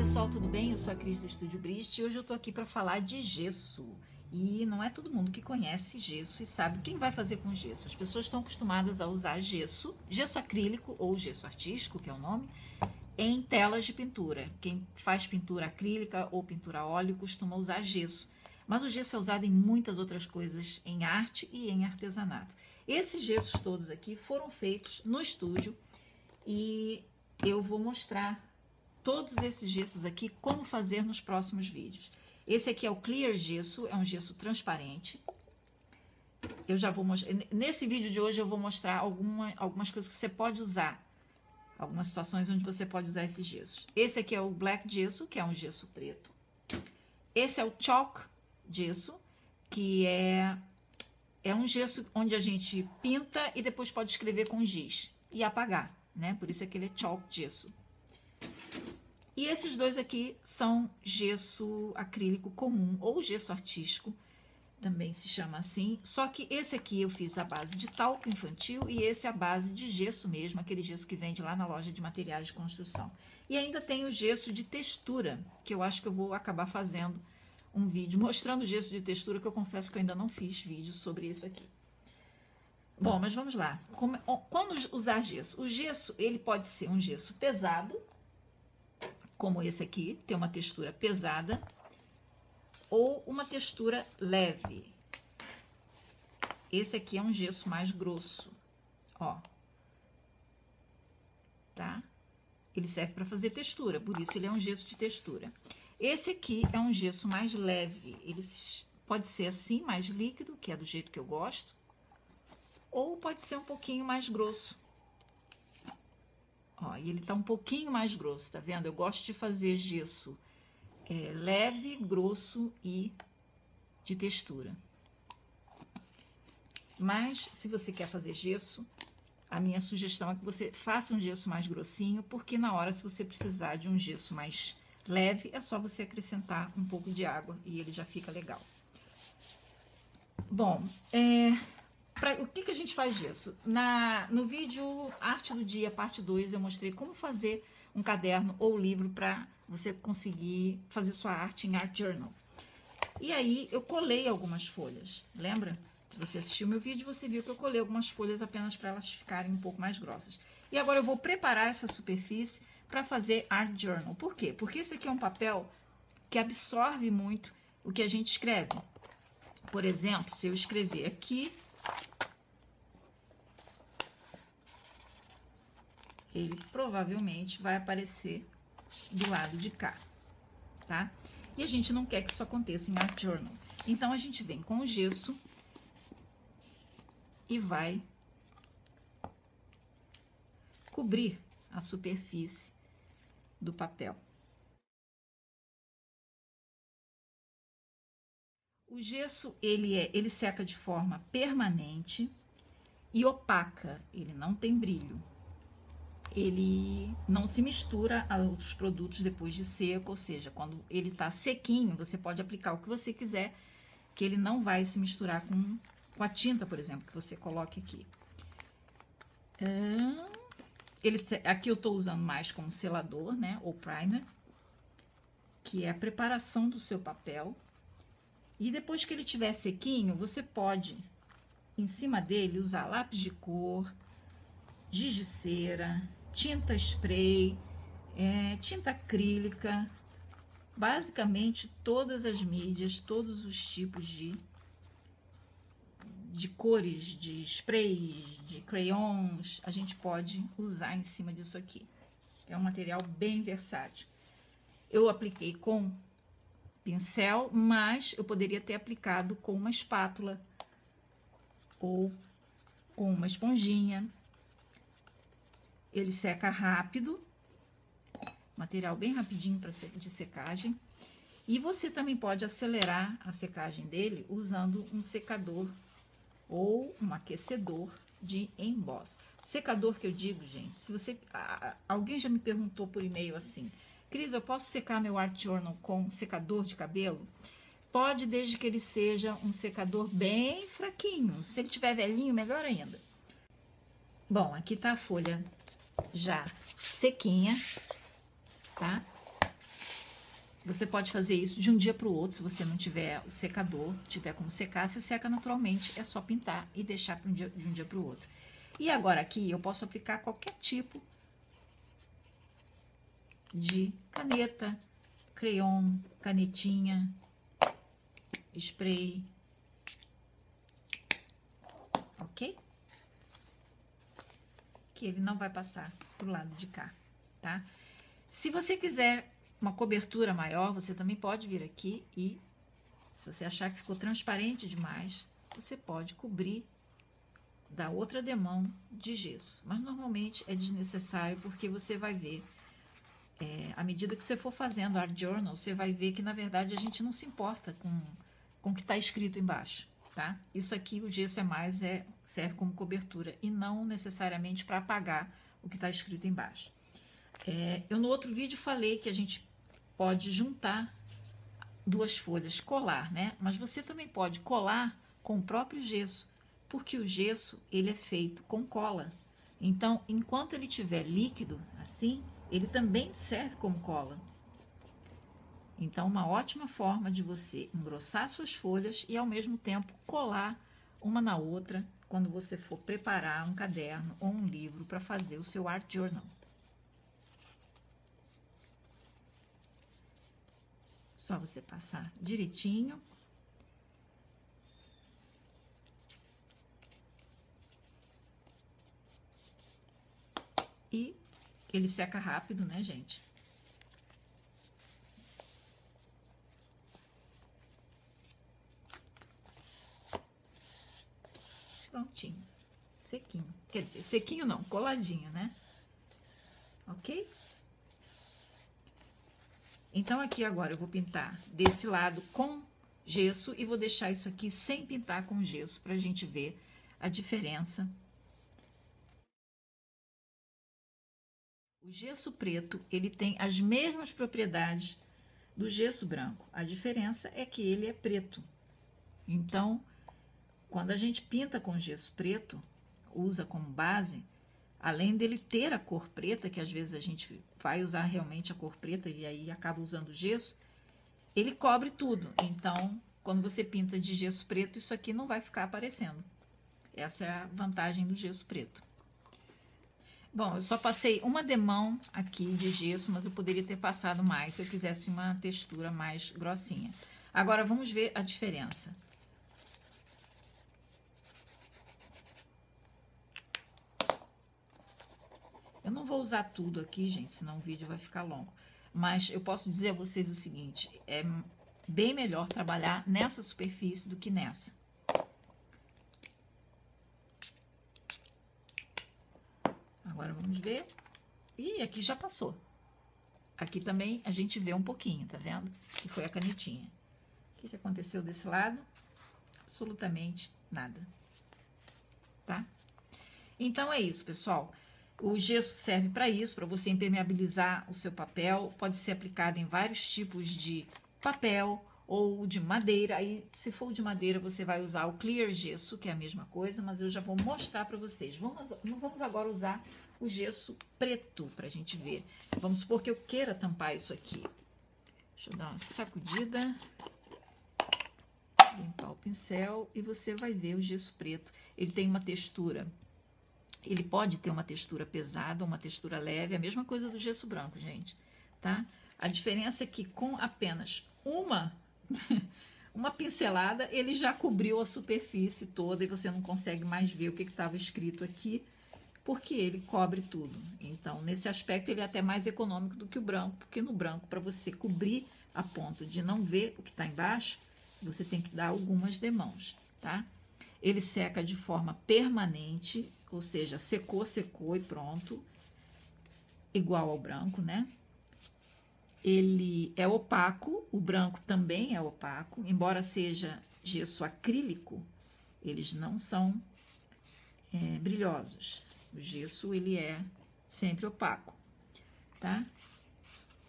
pessoal, tudo bem? Eu sou a Cris do Estúdio Brist e hoje eu tô aqui para falar de gesso. E não é todo mundo que conhece gesso e sabe quem vai fazer com gesso. As pessoas estão acostumadas a usar gesso acrílico ou gesso artístico, que é o nome, em telas de pintura. Quem faz pintura acrílica ou pintura a óleo costuma usar gesso. Mas o gesso é usado em muitas outras coisas, em arte e em artesanato. Esses gessos todos aqui foram feitos no estúdio e eu vou mostrar todos esses gessos aqui, como fazer nos próximos vídeos. Esse aqui é o Clear Gesso, é um gesso transparente. Eu já vou mostrar, nesse vídeo de hoje eu vou mostrar algumas coisas que você pode usar, algumas situações onde você pode usar esses gessos. Esse aqui é o Black Gesso, que é um gesso preto. Esse é o Chalk Gesso, que é um gesso onde a gente pinta e depois pode escrever com giz e apagar, né? Por isso é que ele é Chalk Gesso. E esses dois aqui são gesso acrílico comum ou gesso artístico, também se chama assim. Só que esse aqui eu fiz a base de talco infantil e esse a base de gesso mesmo, aquele gesso que vende lá na loja de materiais de construção. E ainda tem o gesso de textura, que eu acho que eu vou acabar fazendo um vídeo mostrando o gesso de textura, que eu confesso que eu ainda não fiz vídeo sobre isso aqui. Bom, mas vamos lá. Quando usar gesso? O gesso, ele pode ser um gesso pesado, como esse aqui, tem uma textura pesada, ou uma textura leve. Esse aqui é um gesso mais grosso, ó. Tá? Ele serve para fazer textura, por isso ele é um gesso de textura. Esse aqui é um gesso mais leve, ele pode ser assim, mais líquido, que é do jeito que eu gosto, ou pode ser um pouquinho mais grosso. Ó, e ele tá um pouquinho mais grosso, tá vendo? Eu gosto de fazer gesso leve, grosso e de textura. Mas, se você quer fazer gesso, a minha sugestão é que você faça um gesso mais grossinho, porque na hora, se você precisar de um gesso mais leve, é só você acrescentar um pouco de água e ele já fica legal. Bom, o que a gente faz gesso? No vídeo Arte do Dia, parte 2, eu mostrei como fazer um caderno ou livro para você conseguir fazer sua arte em Art Journal. E aí, eu colei algumas folhas, lembra? Se você assistiu meu vídeo, você viu que eu colei algumas folhas apenas para elas ficarem um pouco mais grossas. E agora eu vou preparar essa superfície para fazer Art Journal. Por quê? Porque esse aqui é um papel que absorve muito o que a gente escreve. Por exemplo, se eu escrever aqui, ele provavelmente vai aparecer do lado de cá, tá? E a gente não quer que isso aconteça em Art Journal. Então, a gente vem com o gesso e vai cobrir a superfície do papel. O gesso, ele seca de forma permanente e opaca, ele não tem brilho. Ele não se mistura a outros produtos depois de seco, ou seja, quando ele está sequinho, você pode aplicar o que você quiser, que ele não vai se misturar com a tinta, por exemplo, que você coloque aqui. Aqui eu estou usando mais como selador, né, ou primer, que é a preparação do seu papel. E depois que ele estiver sequinho, você pode, em cima dele, usar lápis de cor, giz de cera, tinta spray, tinta acrílica, basicamente todas as mídias, todos os tipos de cores, de sprays, de crayons, a gente pode usar em cima disso aqui. É um material bem versátil. Eu apliquei com pincel, mas eu poderia ter aplicado com uma espátula ou com uma esponjinha. Ele seca rápido, material bem rapidinho de secagem. E você também pode acelerar a secagem dele usando um secador ou um aquecedor de emboss. Secador que eu digo, gente, se você... Alguém já me perguntou por e-mail assim, Cris, eu posso secar meu Art Journal com secador de cabelo? Pode, desde que ele seja um secador bem fraquinho. Se ele tiver velhinho, melhor ainda. Bom, aqui tá a folha já sequinha, tá? Você pode fazer isso de um dia para o outro, se você não tiver o secador, tiver como secar, você seca naturalmente, é só pintar e deixar de um dia para o outro. E agora aqui eu posso aplicar qualquer tipo de caneta, crayon, canetinha, spray, ok? Que ele não vai passar pro lado de cá, tá? Se você quiser uma cobertura maior, você também pode vir aqui e, se você achar que ficou transparente demais, você pode cobrir da outra demão de gesso. Mas normalmente é desnecessário porque você vai ver, à medida que você for fazendo Art Journal, você vai ver que na verdade a gente não se importa com o que está escrito embaixo, tá? Isso aqui, o gesso serve como cobertura e não necessariamente para apagar o que está escrito embaixo. Eu no outro vídeo falei que a gente pode juntar duas folhas, colar, né? Mas você também pode colar com o próprio gesso, porque o gesso ele é feito com cola. Então, enquanto ele estiver líquido, assim, ele também serve como cola. Então, uma ótima forma de você engrossar suas folhas e, ao mesmo tempo, colar uma na outra quando você for preparar um caderno ou um livro para fazer o seu Art Journal. Só você passar direitinho. E ele seca rápido, né, gente? Prontinho. Sequinho. Quer dizer, sequinho não, coladinho, né? Ok? Então, aqui agora eu vou pintar desse lado com gesso e vou deixar isso aqui sem pintar com gesso pra gente ver a diferença. O gesso preto, ele tem as mesmas propriedades do gesso branco. A diferença é que ele é preto. Então, quando a gente pinta com gesso preto, usa como base, além dele ter a cor preta, que às vezes a gente vai usar realmente a cor preta e aí acaba usando gesso, ele cobre tudo. Então, quando você pinta de gesso preto, isso aqui não vai ficar aparecendo. Essa é a vantagem do gesso preto. Bom, eu só passei uma demão aqui de gesso, mas eu poderia ter passado mais se eu quisesse uma textura mais grossinha. Agora, vamos ver a diferença. Eu não vou usar tudo aqui, gente, senão o vídeo vai ficar longo. Mas eu posso dizer a vocês o seguinte, é bem melhor trabalhar nessa superfície do que nessa. Agora vamos ver. E aqui já passou. Aqui também a gente vê um pouquinho, tá vendo? Que foi a canetinha. O que aconteceu desse lado? Absolutamente nada. Tá? Então é isso, pessoal. O gesso serve para isso, para você impermeabilizar o seu papel. Pode ser aplicado em vários tipos de papel ou de madeira. Aí, se for de madeira, você vai usar o clear gesso, que é a mesma coisa, mas eu já vou mostrar para vocês. Vamos agora usar o gesso preto para a gente ver. Vamos supor que eu queira tampar isso aqui. Deixa eu dar uma sacudida. Limpar o pincel e você vai ver o gesso preto. Ele tem uma textura... Ele pode ter uma textura pesada, uma textura leve, a mesma coisa do gesso branco, gente, tá? A diferença é que com apenas uma pincelada, ele já cobriu a superfície toda e você não consegue mais ver o que estava escrito aqui, porque ele cobre tudo. Então, nesse aspecto, ele é até mais econômico do que o branco, porque no branco, para você cobrir a ponto de não ver o que está embaixo, você tem que dar algumas demãos, tá? Ele seca de forma permanente, ou seja, secou, secou e pronto, igual ao branco, né? Ele é opaco, o branco também é opaco, embora seja gesso acrílico, eles não são brilhosos. O gesso, ele é sempre opaco, tá?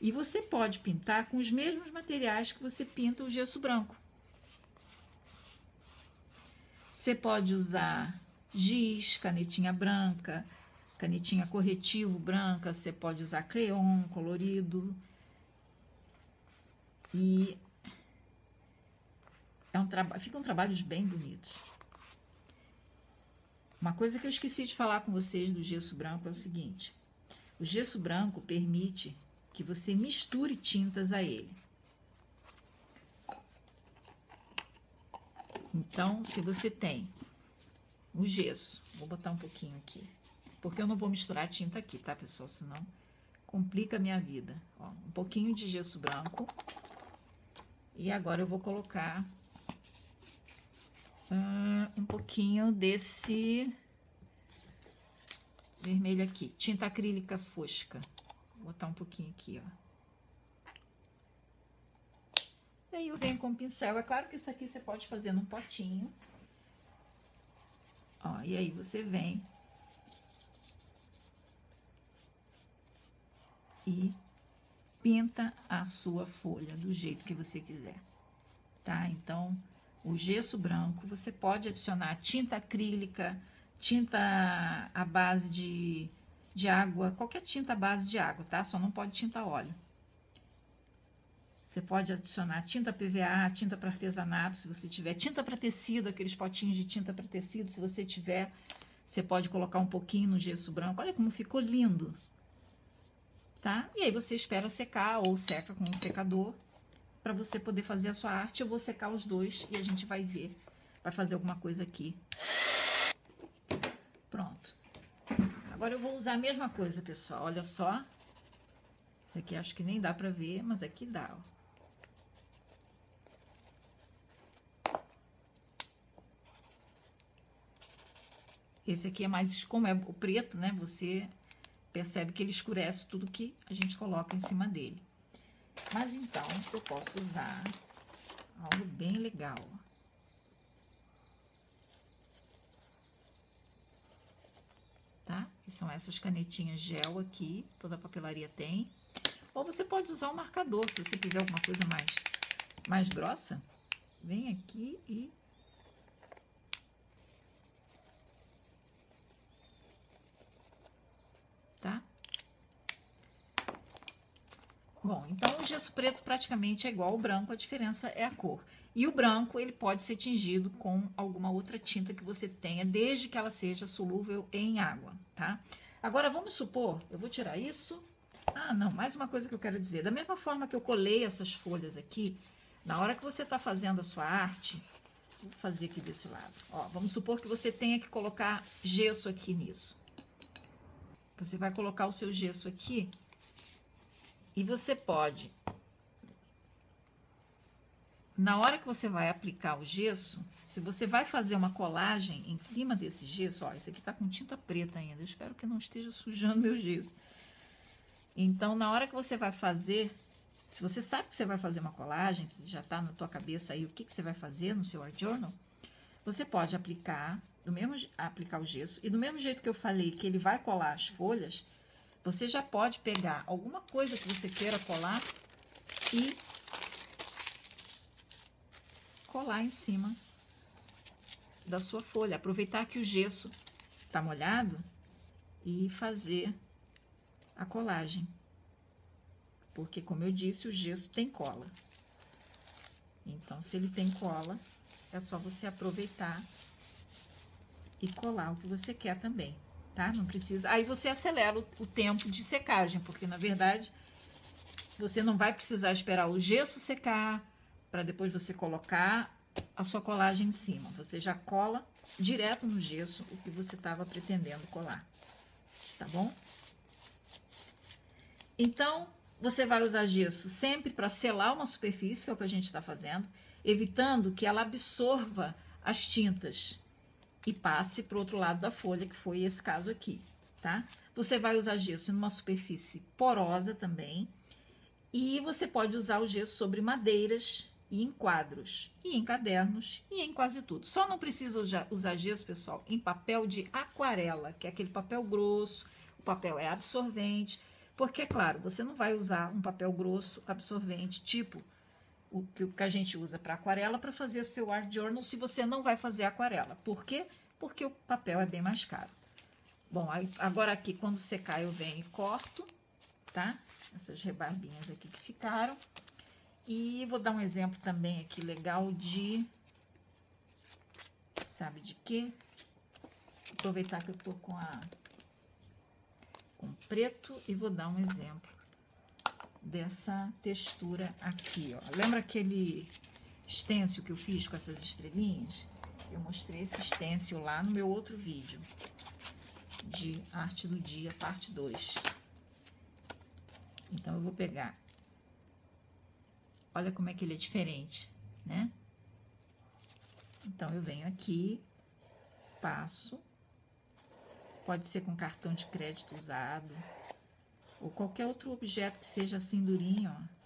E você pode pintar com os mesmos materiais que você pinta o gesso branco. Você pode usar giz, canetinha branca, canetinha corretivo branca, você pode usar crayon colorido. E ficam trabalhos bem bonitos. Uma coisa que eu esqueci de falar com vocês do gesso branco é o seguinte: o gesso branco permite que você misture tintas a ele. Então, se você tem o gesso, vou botar um pouquinho aqui, porque eu não vou misturar tinta aqui, tá, pessoal? Senão complica a minha vida. Ó, um pouquinho de gesso branco. E agora eu vou colocar um pouquinho desse vermelho aqui, tinta acrílica fosca. Vou botar um pouquinho aqui, ó. E aí eu venho com o pincel. É claro que isso aqui você pode fazer num potinho. Ó, e aí você vem e pinta a sua folha do jeito que você quiser, tá? Então, o gesso branco, você pode adicionar tinta acrílica, tinta à base de água, qualquer tinta à base de água, tá? Só não pode tinta óleo. Você pode adicionar tinta PVA, tinta para artesanato, se você tiver, tinta para tecido, aqueles potinhos de tinta para tecido, se você tiver, você pode colocar um pouquinho no gesso branco. Olha como ficou lindo, tá? E aí você espera secar ou seca com um secador para você poder fazer a sua arte. Eu vou secar os dois e a gente vai ver, vai fazer alguma coisa aqui. Pronto. Agora eu vou usar a mesma coisa, pessoal. Olha só. Isso aqui acho que nem dá para ver, mas aqui dá, ó. Esse aqui é mais, como é o preto, né? Você percebe que ele escurece tudo que a gente coloca em cima dele. Mas então, eu posso usar algo bem legal. Tá? Que são essas canetinhas gel aqui, toda a papelaria tem. Ou você pode usar um marcador, se você quiser alguma coisa mais grossa. Vem aqui e... tá? Bom, então o gesso preto praticamente é igual ao branco, a diferença é a cor. E o branco, ele pode ser tingido com alguma outra tinta que você tenha, desde que ela seja solúvel em água, tá? Agora, vamos supor, eu vou tirar isso. Ah, não, mais uma coisa que eu quero dizer. Da mesma forma que eu colei essas folhas aqui, na hora que você está fazendo a sua arte, vou fazer aqui desse lado. Ó, vamos supor que você tenha que colocar gesso aqui nisso. Você vai colocar o seu gesso aqui e você pode, na hora que você vai aplicar o gesso, se você vai fazer uma colagem em cima desse gesso, ó, esse aqui tá com tinta preta ainda, eu espero que não esteja sujando meu gesso. Então, na hora que você vai fazer, se você sabe que você vai fazer uma colagem, se já tá na tua cabeça aí o que você vai fazer no seu art journal, você pode aplicar o gesso, e do mesmo jeito que eu falei que ele vai colar as folhas, você já pode pegar alguma coisa que você queira colar e colar em cima da sua folha. Aproveitar que o gesso tá molhado e fazer a colagem. Porque, como eu disse, o gesso tem cola. Então, se ele tem cola, é só você aproveitar e colar o que você quer também, tá? Não precisa... Aí você acelera o tempo de secagem, porque, na verdade, você não vai precisar esperar o gesso secar para depois você colocar a sua colagem em cima. Você já cola direto no gesso o que você estava pretendendo colar, tá bom? Então, você vai usar gesso sempre para selar uma superfície, que é o que a gente está fazendo, evitando que ela absorva as tintas e passe para o outro lado da folha, que foi esse caso aqui, tá? Você vai usar gesso numa superfície porosa também, e você pode usar o gesso sobre madeiras e em quadros, e em cadernos, e em quase tudo. Só não precisa usar gesso, pessoal, em papel de aquarela, que é aquele papel grosso, o papel é absorvente, porque, é claro, você não vai usar um papel grosso absorvente, tipo o que a gente usa para aquarela, para fazer o seu art journal, se você não vai fazer aquarela. Por quê? Porque o papel é bem mais caro. Bom, aí, agora aqui, quando secar, eu venho e corto, tá? Essas rebarbinhas aqui que ficaram. E vou dar um exemplo também aqui legal de... Sabe de quê? Aproveitar que eu tô com preto e vou dar um exemplo dessa textura aqui, ó. Lembra aquele stencil que eu fiz com essas estrelinhas? Eu mostrei esse stencil lá no meu outro vídeo de arte do dia, parte 2. Então, eu vou pegar. Olha como é que ele é diferente, né? Então, eu venho aqui, passo. Pode ser com cartão de crédito usado, ou qualquer outro objeto que seja assim durinho, ó.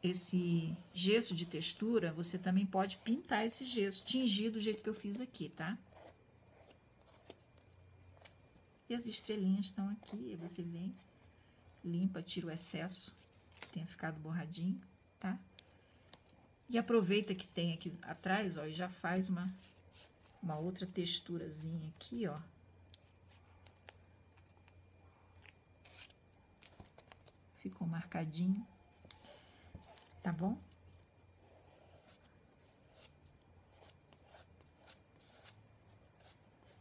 Esse gesso de textura, você também pode pintar esse gesso, tingir do jeito que eu fiz aqui, tá? E as estrelinhas estão aqui, aí você vem, limpa, tira o excesso que tenha ficado borradinho, tá? E aproveita que tem aqui atrás, ó, e já faz uma outra texturazinha aqui, ó. Ficou marcadinho, tá bom?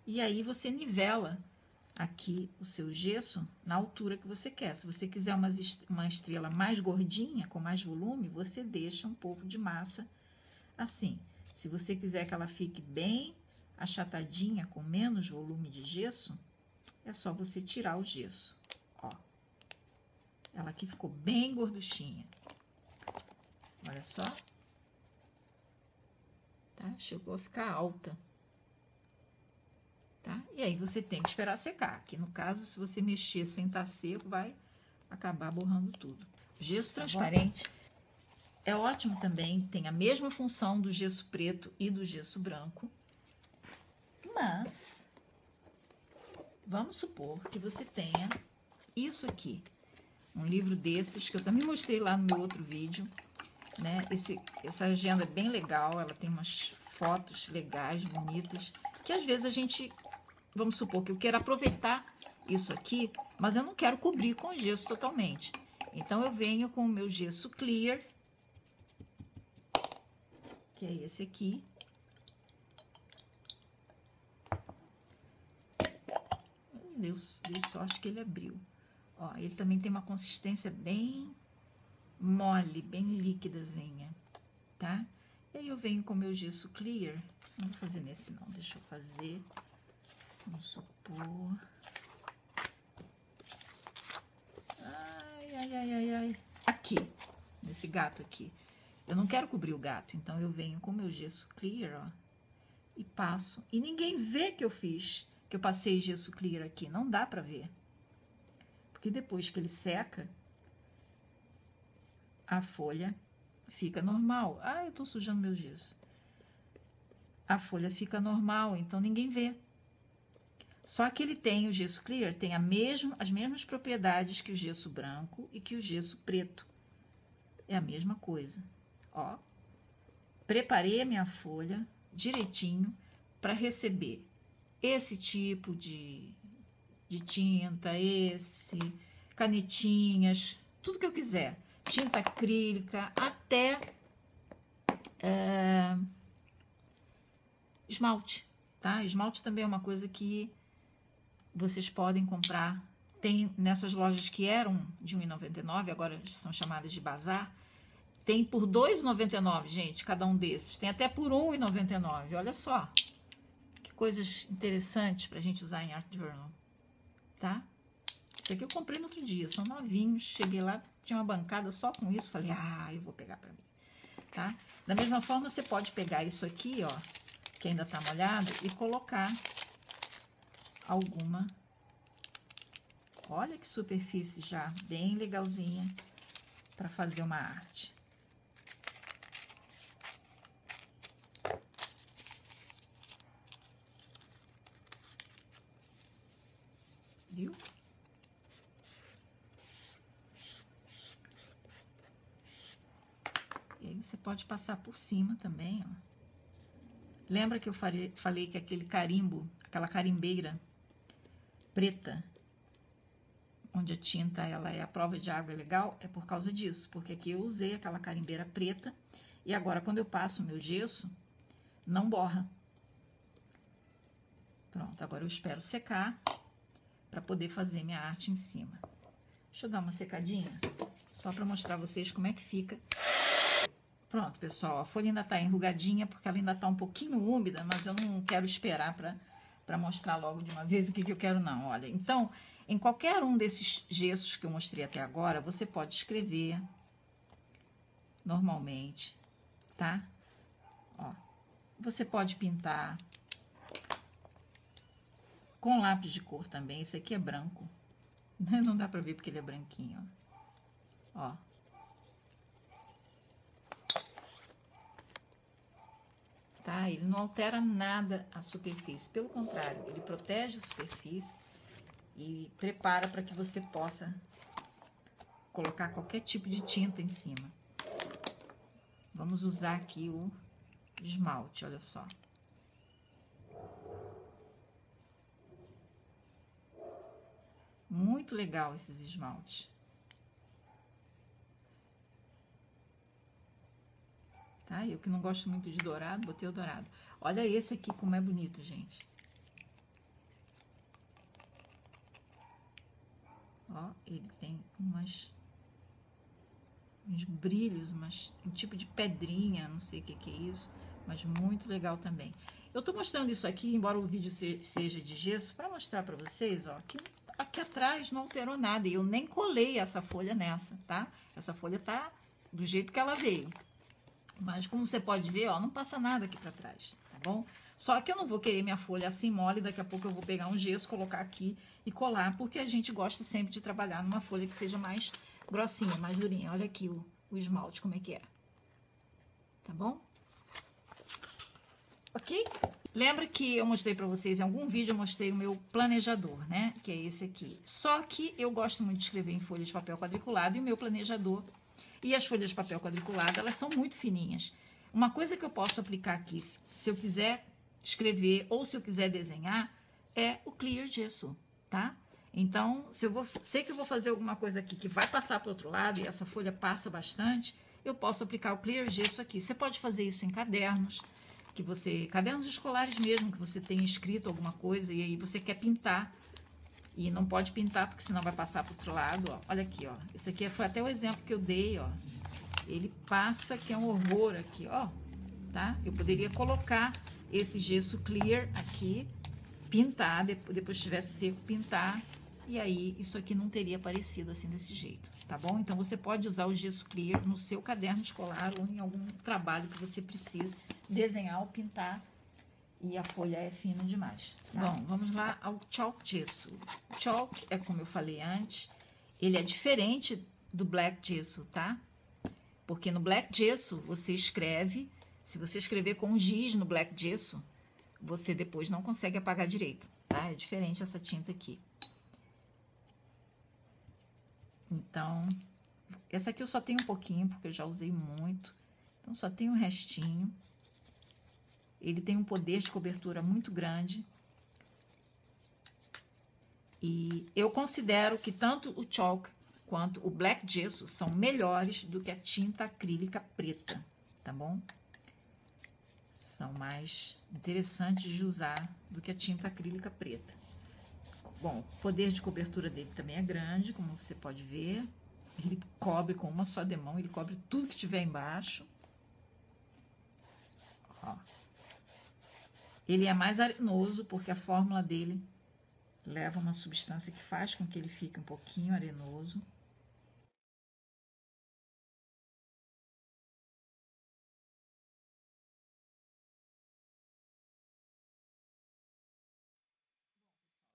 E aí você nivela aqui o seu gesso na altura que você quer. Se você quiser uma estrela mais gordinha, com mais volume, você deixa um pouco de massa assim. Se você quiser que ela fique bem achatadinha, com menos volume de gesso, é só você tirar o gesso, ó. Ela aqui ficou bem gorduchinha. Olha só. Tá? Chegou a ficar alta. Tá? E aí, você tem que esperar secar. Que no caso, se você mexer sem estar seco, vai acabar borrando tudo. O gesso transparente é ótimo também. Tem a mesma função do gesso preto e do gesso branco. Mas, vamos supor que você tenha isso aqui. Um livro desses, que eu também mostrei lá no meu outro vídeo, né? Essa agenda é bem legal, ela tem umas fotos legais, bonitas, que às vezes a gente, vamos supor que eu quero aproveitar isso aqui, mas eu não quero cobrir com gesso totalmente. Então, eu venho com o meu gesso clear, que é esse aqui. Dei sorte que ele abriu. Ó, ele também tem uma consistência bem mole, bem líquidazinha, tá? E aí eu venho com o meu gesso clear. Não vou fazer nesse não, deixa eu fazer. Vamos supor. Ai. Aqui, nesse gato aqui. Eu não quero cobrir o gato, então eu venho com o meu gesso clear, ó, e passo. E ninguém vê que eu fiz, que eu passei gesso clear aqui, não dá pra ver. Porque depois que ele seca, a folha fica normal. Ah, eu tô sujando meu gesso. A folha fica normal, então ninguém vê. Só que ele tem, o gesso clear, tem as mesmas propriedades que o gesso branco e que o gesso preto. É a mesma coisa. Ó, preparei a minha folha direitinho para receber esse tipo de tinta, canetinhas, tudo que eu quiser. Tinta acrílica, até esmalte, tá? Esmalte também é uma coisa que vocês podem comprar. Tem nessas lojas que eram de R$1,99, agora são chamadas de bazar. Tem por R$2,99, gente, cada um desses. Tem até por R$1,99, olha só. Que coisas interessantes pra gente usar em Art Journal, tá? Esse aqui eu comprei no outro dia, são novinhos. Cheguei lá, tinha uma bancada só com isso. Falei, eu vou pegar pra mim, tá? Da mesma forma, você pode pegar isso aqui, ó, que ainda tá molhado, e colocar alguma... Olha que superfície já, bem legalzinha pra fazer uma arte. Viu? E aí você pode passar por cima também, ó. Lembra que eu falei que aquele carimbo, aquela carimbeira preta, onde a tinta ela é a prova de água é legal, é por causa disso, porque aqui eu usei aquela carimbeira preta e agora quando eu passo o meu gesso, não borra. Pronto, agora eu espero secar para poder fazer minha arte em cima. Deixa eu dar uma secadinha, só para mostrar a vocês como é que fica. Pronto, pessoal, a folha ainda tá enrugadinha, porque ela ainda tá um pouquinho úmida, mas eu não quero esperar para mostrar logo de uma vez o que eu quero, não. Olha, então, em qualquer um desses gessos que eu mostrei até agora, você pode escrever normalmente, tá? Ó, você pode pintar com lápis de cor também. Esse aqui é branco. Não dá pra ver porque ele é branquinho, ó. Ó. Tá? Ele não altera nada a superfície. Pelo contrário, ele protege a superfície e prepara para que você possa colocar qualquer tipo de tinta em cima. Vamos usar aqui o esmalte, olha só. Muito legal esses esmaltes. Tá? Eu que não gosto muito de dourado, botei o dourado. Olha esse aqui como é bonito, gente. Ó, ele tem uns brilhos, um tipo de pedrinha, não sei o que é isso, mas muito legal também. Eu tô mostrando isso aqui, embora o vídeo seja de gesso, para mostrar para vocês, ó, que aqui atrás não alterou nada, e eu nem colei essa folha nessa, tá? Essa folha tá do jeito que ela veio. Mas como você pode ver, ó, não passa nada aqui para trás, tá bom? Só que eu não vou querer minha folha assim mole, daqui a pouco eu vou pegar um gesso, colocar aqui e colar, porque a gente gosta sempre de trabalhar numa folha que seja mais grossinha, mais durinha. Olha aqui o esmalte, como é que é. Tá bom? Ok? Lembra que eu mostrei pra vocês, em algum vídeo eu mostrei o meu planejador, né? Que é esse aqui. Só que eu gosto muito de escrever em folha de papel quadriculado e o meu planejador e as folhas de papel quadriculado, elas são muito fininhas. Uma coisa que eu posso aplicar aqui, se eu quiser escrever ou se eu quiser desenhar, é o clear gesso, tá? Então, se eu sei que eu vou fazer alguma coisa aqui que vai passar para o outro lado e essa folha passa bastante, eu posso aplicar o clear gesso aqui. Você pode fazer isso em cadernos, cadernos escolares mesmo, que você tenha escrito alguma coisa e aí você quer pintar. E não pode pintar, porque senão vai passar para o outro lado, ó. Olha aqui, ó. Esse aqui foi até o exemplo que eu dei, ó. Ele passa, que é um horror aqui, ó. Tá? Eu poderia colocar esse gesso clear aqui, pintar, depois tivesse seco, pintar. E aí, isso aqui não teria aparecido assim desse jeito, tá bom? Então, você pode usar o gesso clear no seu caderno escolar ou em algum trabalho que você precise desenhar ou pintar. E a folha é fina demais. Tá? Bom, vamos lá ao chalk gesso. O chalk é como eu falei antes, ele é diferente do black gesso, tá? Porque no black gesso você escreve, se você escrever com giz no black gesso, você depois não consegue apagar direito, tá? É diferente essa tinta aqui. Então, essa aqui eu só tenho um pouquinho, porque eu já usei muito. Então, só tem um restinho. Ele tem um poder de cobertura muito grande. E eu considero que tanto o chalk quanto o black gesso são melhores do que a tinta acrílica preta, tá bom? São mais interessantes de usar do que a tinta acrílica preta. Bom, o poder de cobertura dele também é grande, como você pode ver. Ele cobre com uma só demão, ele cobre tudo que tiver embaixo. Ó. Ele é mais arenoso, porque a fórmula dele leva uma substância que faz com que ele fique um pouquinho arenoso.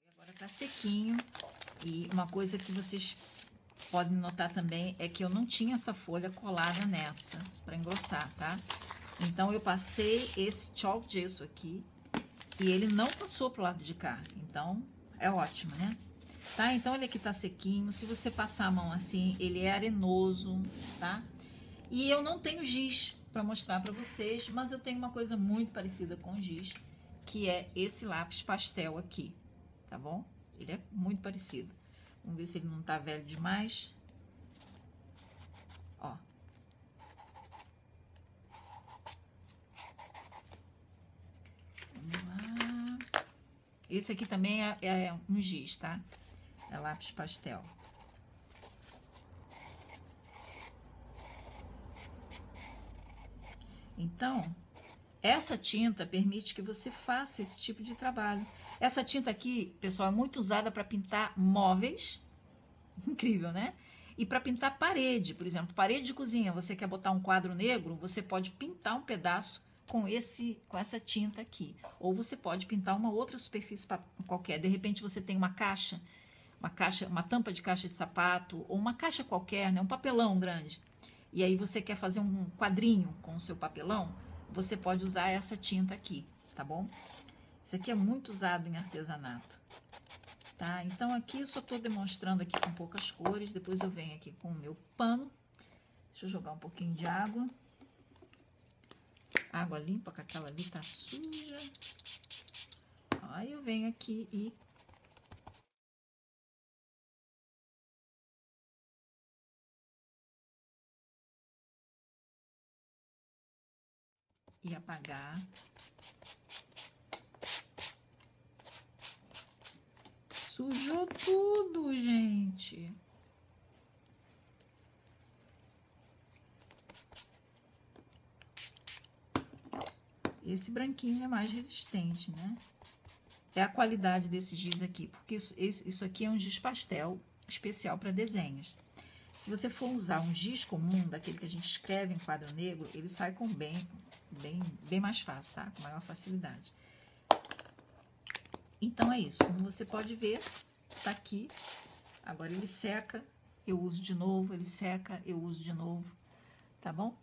E agora tá sequinho. E uma coisa que vocês podem notar também é que eu não tinha essa folha colada nessa, para engrossar, tá? Então, eu passei esse chalk gesso aqui. E ele não passou pro lado de cá, então é ótimo, né? Tá? Então ele aqui tá sequinho, se você passar a mão assim, ele é arenoso, tá? E eu não tenho giz para mostrar para vocês, mas eu tenho uma coisa muito parecida com giz, que é esse lápis pastel aqui, tá bom? Ele é muito parecido. Vamos ver se ele não tá velho demais. Ó. Vamos lá. Esse aqui também é um giz, tá? É lápis pastel. Então, essa tinta permite que você faça esse tipo de trabalho. Essa tinta aqui, pessoal, é muito usada para pintar móveis. Incrível, né? E para pintar parede, por exemplo, parede de cozinha. Você quer botar um quadro negro, você pode pintar um pedaço com essa tinta aqui. Ou você pode pintar uma outra superfície qualquer. De repente você tem uma tampa de caixa de sapato, ou uma caixa qualquer, né? Um papelão grande. E aí você quer fazer um quadrinho com o seu papelão, você pode usar essa tinta aqui, tá bom? Isso aqui é muito usado em artesanato, tá? Então aqui eu só tô demonstrando aqui com poucas cores, depois eu venho aqui com o meu pano. Deixa eu jogar um pouquinho de água. Água limpa, que aquela ali tá suja. Aí eu venho aqui e apagar. Sujou tudo, gente. Esse branquinho é mais resistente, né? É a qualidade desse giz aqui, porque isso aqui é um giz pastel especial para desenhos. Se você for usar um giz comum, daquele que a gente escreve em quadro negro, ele sai com bem mais fácil, tá? Com maior facilidade. Então, é isso. Como você pode ver, tá aqui. Agora ele seca, eu uso de novo, ele seca, eu uso de novo, tá bom?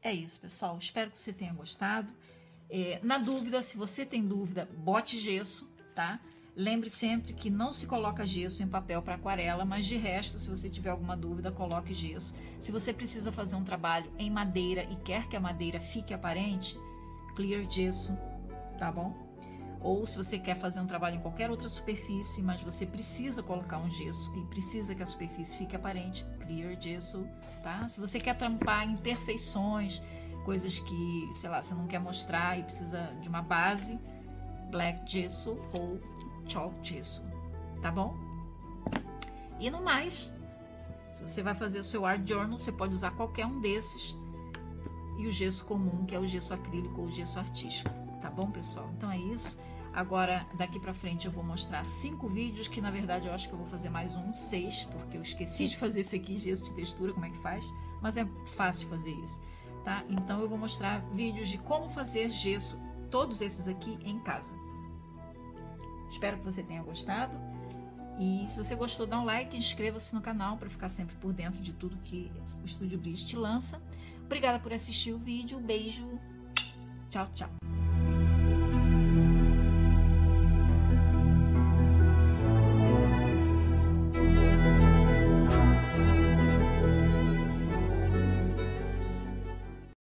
É isso, pessoal. Espero que você tenha gostado. Na dúvida, se você tem dúvida, bote gesso, tá? Lembre sempre que não se coloca gesso em papel para aquarela, mas de resto, se você tiver alguma dúvida, coloque gesso. Se você precisa fazer um trabalho em madeira e quer que a madeira fique aparente, clear gesso, tá bom? Ou se você quer fazer um trabalho em qualquer outra superfície, mas você precisa colocar um gesso e precisa que a superfície fique aparente, clear gesso, tá? Se você quer trampar imperfeições, coisas que, sei lá, você não quer mostrar e precisa de uma base, black gesso ou chalk gesso, tá bom? E no mais, se você vai fazer o seu art journal, você pode usar qualquer um desses e o gesso comum, que é o gesso acrílico ou o gesso artístico, tá bom, pessoal? Então é isso. Agora, daqui pra frente eu vou mostrar 5 vídeos, que na verdade eu acho que eu vou fazer mais 6, porque eu esqueci de fazer esse aqui, gesso de textura, como é que faz, mas é fácil fazer isso, tá? Então eu vou mostrar vídeos de como fazer gesso, todos esses aqui em casa. Espero que você tenha gostado. E se você gostou, dá um like, inscreva-se no canal para ficar sempre por dentro de tudo que o Estúdio Bridge te lança. Obrigada por assistir o vídeo. Beijo. Tchau, tchau.